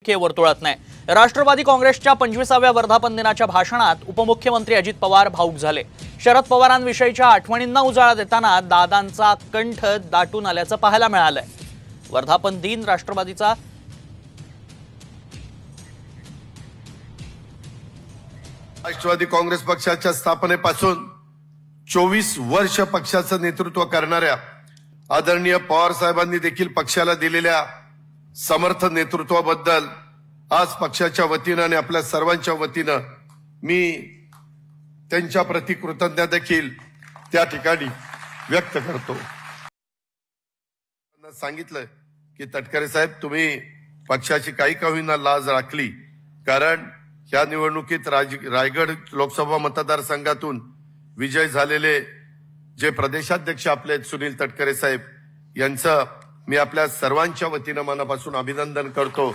राजकीय वर्तुळात नाही। राष्ट्रवादी काँग्रेसच्या 25व्या वर्धापन दिनाच्या भाषणात उपमुख्यमंत्री अजित पवार भावुक झाले। शरद पवारांविषयीच्या आठवणींना उजाळा देताना दादांचा कंठ दाटून आल्याचं पाहायला मिळालंय। वर्धापन दिन राष्ट्रवादीचा राष्ट्रवादी काँग्रेस पक्षाच्या स्थापनेपासून 24 वर्ष पक्षाचं नेतृत्व करणाऱ्या आदरणीय पवार साहेबांनी देखील पक्षाला दिलेल्या समर्थ नेतृत्वाबद्दल आज पक्षाच्या वतीनं आणि आपल्या सर्वांच्या वतीनं मी त्यांच्या प्रति कृतज्ञता देखील त्या ठिकाणी व्यक्त करतो। सांगितलं की तटकरे साहेब, तुम्ही पक्षाची काही का होईना लाज राखली, कारण या निवडणुकीत रायगड लोकसभा मतदारसंघातून विजय झालेले जे प्रदेशाध्यक्ष आपले आहेत सुनील तटकरे साहेब यांचं मी आपल्या सर्वांच्या वतीनं मनापासून अभिनंदन करतो।